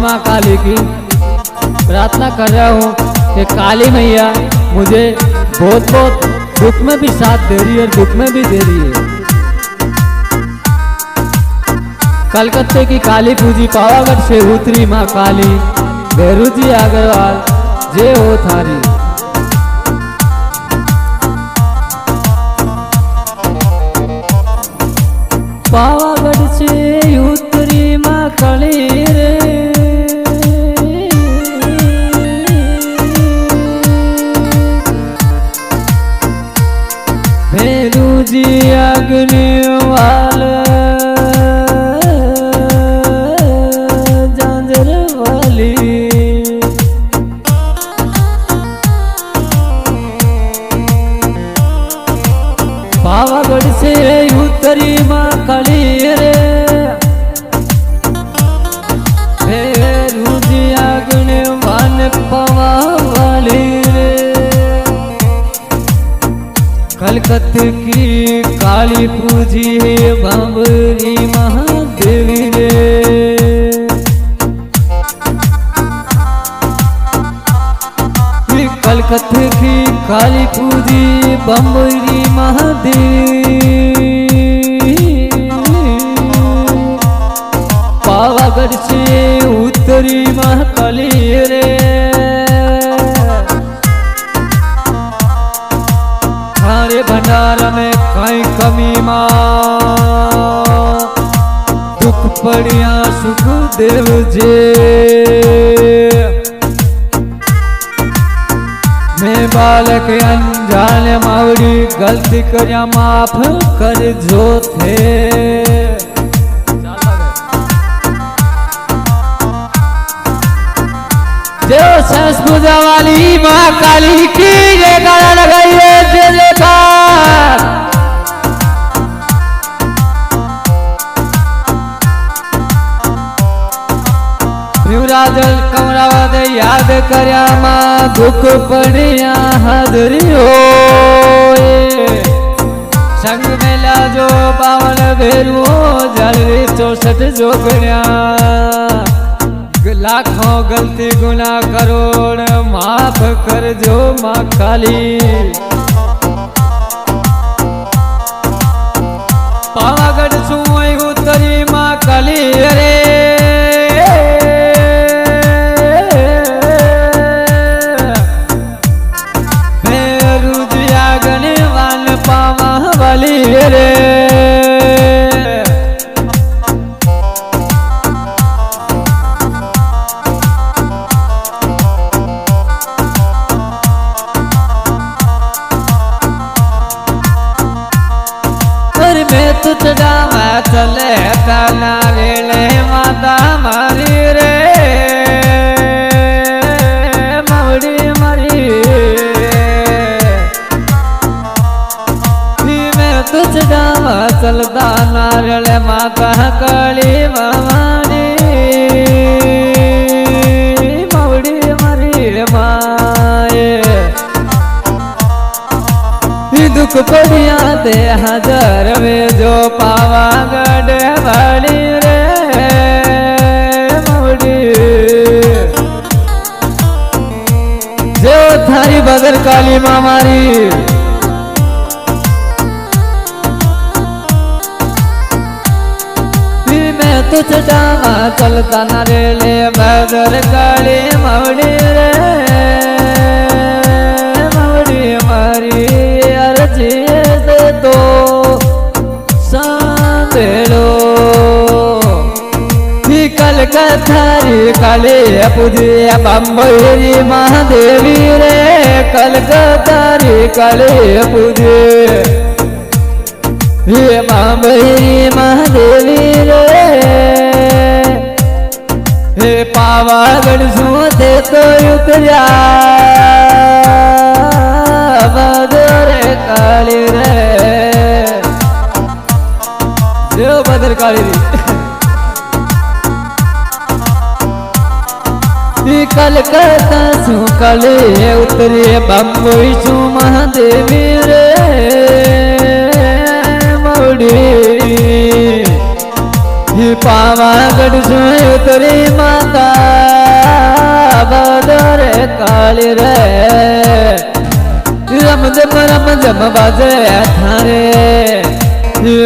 माँ काली की प्रार्थना कर रहा हूँ कि काली मैया मुझे बहुत बहुत दुख में भी साथ दे रही है और दुख में भी दे रही है। कलकत्ते की काली पूजी पावागढ़ से उतरी माँ काली, भैरू जी अग्रवाल जय हो थारी। पावागढ़ से उतरी माँ काली रे, भैरू जी अग्रवाल झांझर वाली। पावागढ़ से उतरी माँ काली रे, भैरू जी अग्रवाल पावा वाली रे। कलकत्ते की काली पूजी है बाबरी महादेवी रे। कलकत्ते की काली पूजी बाबरी महादेवी, पावागढ़ से उतरी महाकाली रे। थारे भंडार में कई कमी माँ, दुख पड़िया सुख देव जे। मैं बालक अनजान मावड़ी गलती करया माफ कर जो थे। जो सस पूजा वाली माँ काली की जय गाना लगाइए जय जयकार। राजल कमरावत याद करया माँ दुख पड़िया हाजरी हो। संग मेला जो बावन भेरू जलरी 64 जोगण्या। लाखों गलती गुना करोड़ माफ कर जो माँ काली। पावागढ़ सुई उतरी माँ काली रे, पावा वाली रे। और मैं तुझा मैं चले काना वेले माता मारी रे, मवड़ी मारी तुझा चलता नारल माता काली भवानी। मवड़ी मरी माए दुख पड़िया दे हजार में जो पावागढ़ वाली रे। मवड़ी जो थारी बदर काली माँ मारी। तुझ जावा चलता नरेले बदर काली मवड़ी रे। मवड़ी मारी अर्जी दे तो सांभेलो। कलकत्तारी काली पूजी बम्बई महादेवी रे। कलकत्तारी काली पूजी ये बम्बई महादेवी रे। हे पावागढ़ सुते तो उतरिया बदर काली रे। जो बदर काली रे। कलकत्ता सु काली उतरी बम्बई सु महादेवी रे। मवड़ी ही पावागढ़ से उतरी माता बदर काली रे रम जम बाजे थारे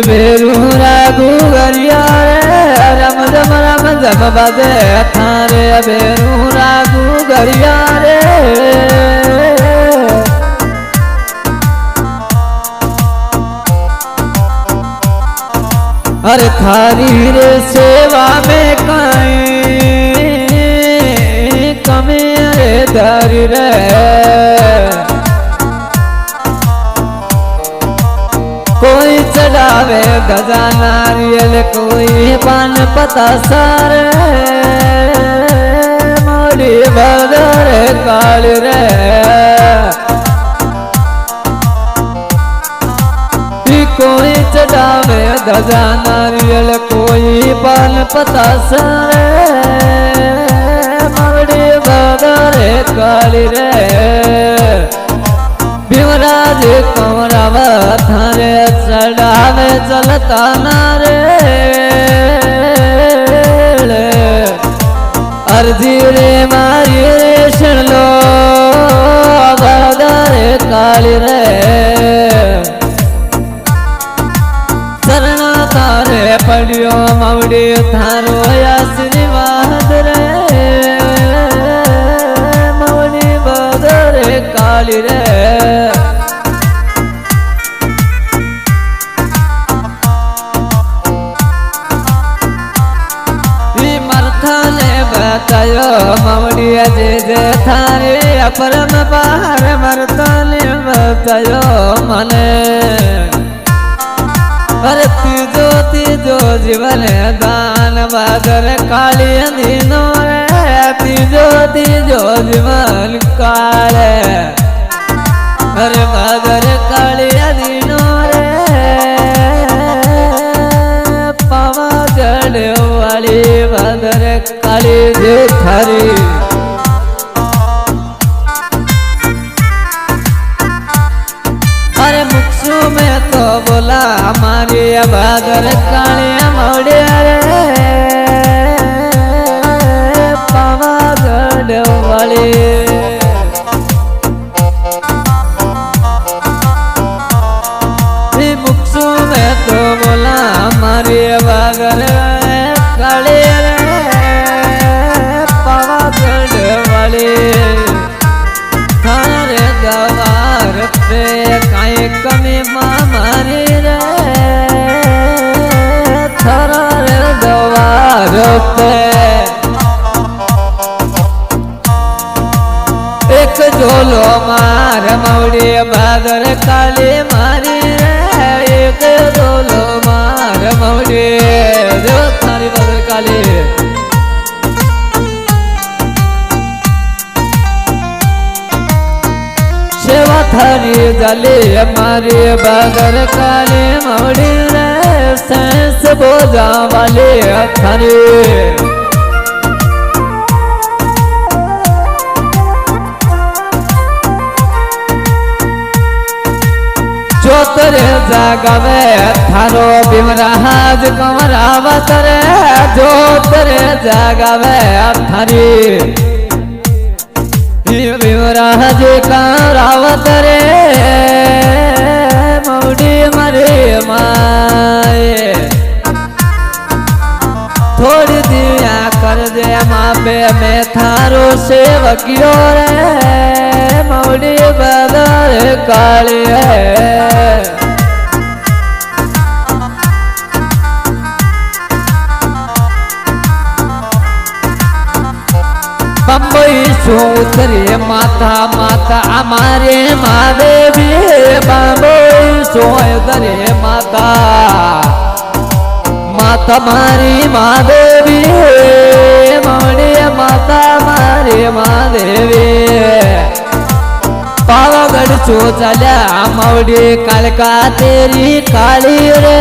बेरू रागू गरिया रे रम जम बाजे थारे बेरू रागू गरिया रे अरे थारी रे सेवा में काई कमी रे धरी रे कोई चढ़ावे गजा नारियल कोई पान पता सारे मोड़ी बदर काल रे कोई चढ़ावे गजा नारियल कोई पान पता सारे मोड़ी बदर काल रे भीमराज कमरावा थारे चढ़ावे चलता नारे अर्जी रे मारी रे सुन लो बदर काली रे शरण तारे पड़ियो मौड़ी थारो आशीर्वाद रे मौड़ी बदर काली रे बतायो मौड़िया जे थारे अपरम बाहर मरताले बतायो मने अरे तीजो जीवन दान बदर काली दीनो रे तीजो जीवन काले अरे बदर काली दीनो रे पावागढ़ वाली बदर काली जे थारी अरे मुक्सु में तो बोला हमारी बदर काली मौड़िया रे पावागढ़ वाली मुक्सु में तो बोला हमारी बदर काली थारे दवार पे काई कमी मारी रे थारे दवार पे एक झोलो मार मौड़ी बदर काली मारी रे एक झोलो मार मौड़ी जो थारी बदर काली सेवा थारी जले हमारी बदर काली मौड़ी रे सेंस बोझा वाले थारी जोतरे जागवे थारो भीमराज कमरावत रे जोतरे जागवे थारी भीमराज कमरावत रे मौड़ी मरे माए थोड़ी दिया कर दे मापे में थारो सेवकियो रे मौड़ी बदर काली है बम्बई सो उतरे माता माता हमारे महादेवी बम्बई सो उतरे माता माता मारी महादेवी मौड़ी माता मारी महादेवी पावागढ़ सो चल्या मौड़ी कालका तेरी काली रे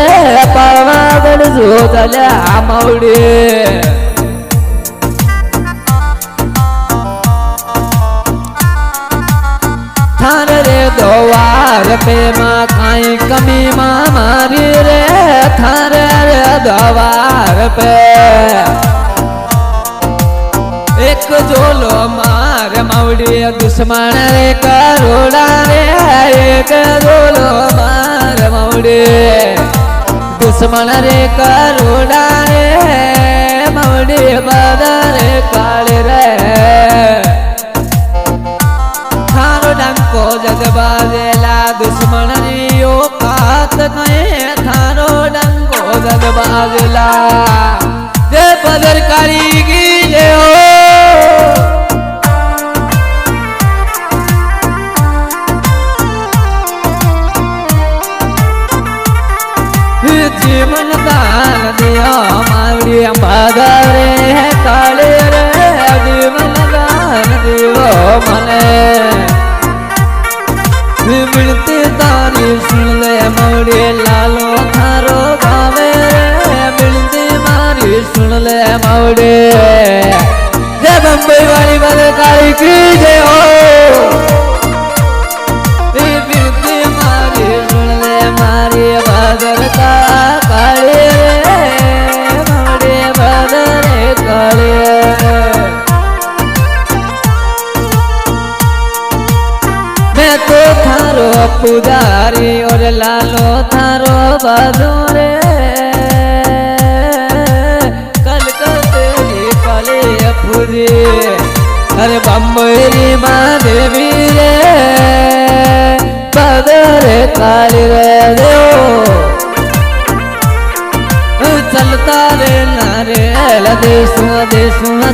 पावागढ़ सो चल्या मौड़ी थार रे द्वार पे माँ काई कमी माँ मारी रे थार रे द्वार पे एक झोलो मार मौड़ी दुश्मन रे करोड़ा रे एक झोलो मार मौड़ी दुश्मन रे करोड़ा रे मौड़ी बदर काले रे थारो डंको जग बाजेला दुश्मन रियो कात कहे थारो डंको जग बाजेला जे बदर काली की ले हो जीवन दान दिया मारी बदरे काले रे जीवन दान दियो मने मिलती तारी सुन ले मौड़ी लालो थारो गावे रे मिलती मारी सुन ले मौड़ी जय बम्बई वाली बदर काली की जय हो मिलती मारी सुन ले मारी बदर काली रे मौड़ी बदर काली मैं तो थारो पुजारी और लालो थारो बाजोरे कलकत्ते काले पूजी अरे बम्बई माँ देवी रे बदर काली रे दो चलता रे नारे देशु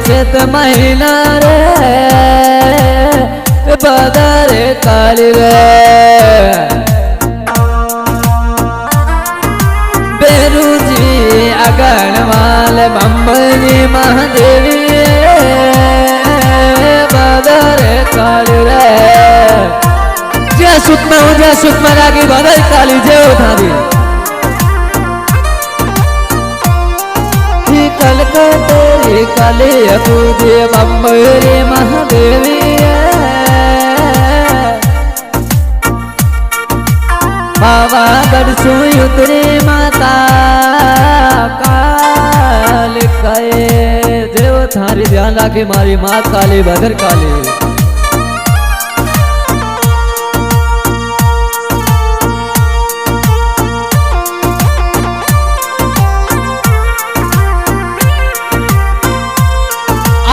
चेत महीना रे बदर काली रे बेरू जी अगनवाल बम्बई महादेवी बदर काली रे जय सुषमा रागी बदर काली जय थारी कलकत्ते काली पूजे बम्बई महादेवी बाबा गढ़सु उतरे माता काल कहे देव थारी ध्यान राखे मारी माँ काली बदर काली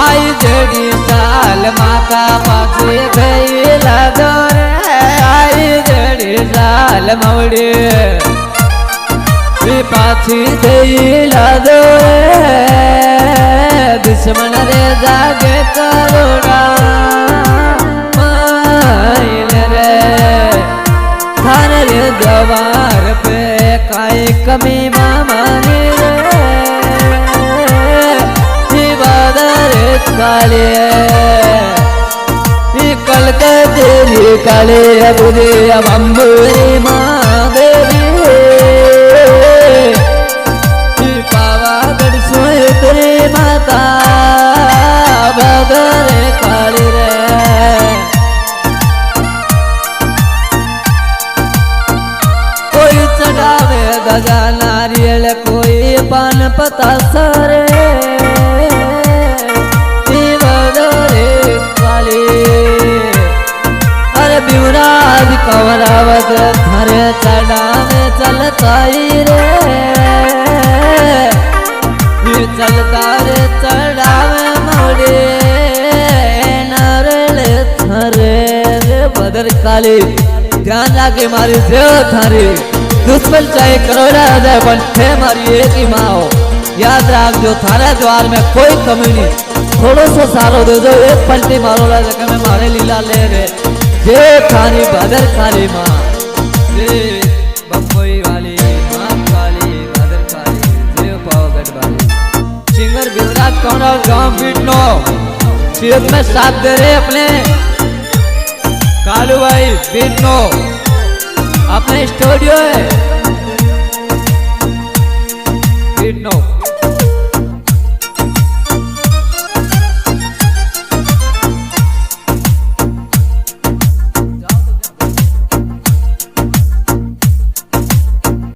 आई जड़ी साल माता पाछे गई लागोर आई जड़ी साल मौड़ी पाछी गई लागोर दुश्मन रे जागे करोड़ा माइल रे थारे रे द्वार पे काई कमी मामानी रे बदर काले कलकत्ते काले बुझे बम्बई माँ देवी पावागढ़ सोए तेरे माता बदर काली रे कोई चढ़ावे गजा नारियल कोई पान पता सरे बिवराज कवरावत थारे चढ़ा में चलता रे चलता रे चढ़ा में मोड़े नारल थारे रे बदर काली ध्यान राखे मारी देव थारी दुश्मन चाहे करोड़ा जाए बनते मारी एक ही माँ हो याद राख जो थारे द्वार में कोई कमी नहीं थोड़ो सो सारो दे दो एक पलटी मारो जगह में मारे लीला ले रे जय थारी बदर काली माँ जय बम्बई वाली माँ काली बदर काली जय पावागढ़ वाली सिंगर बिवराज कौन गाँव बीटनो सीरत में साथ दे रहे अपने कालू भाई बीटनो अपने स्टूडियो है बीटनो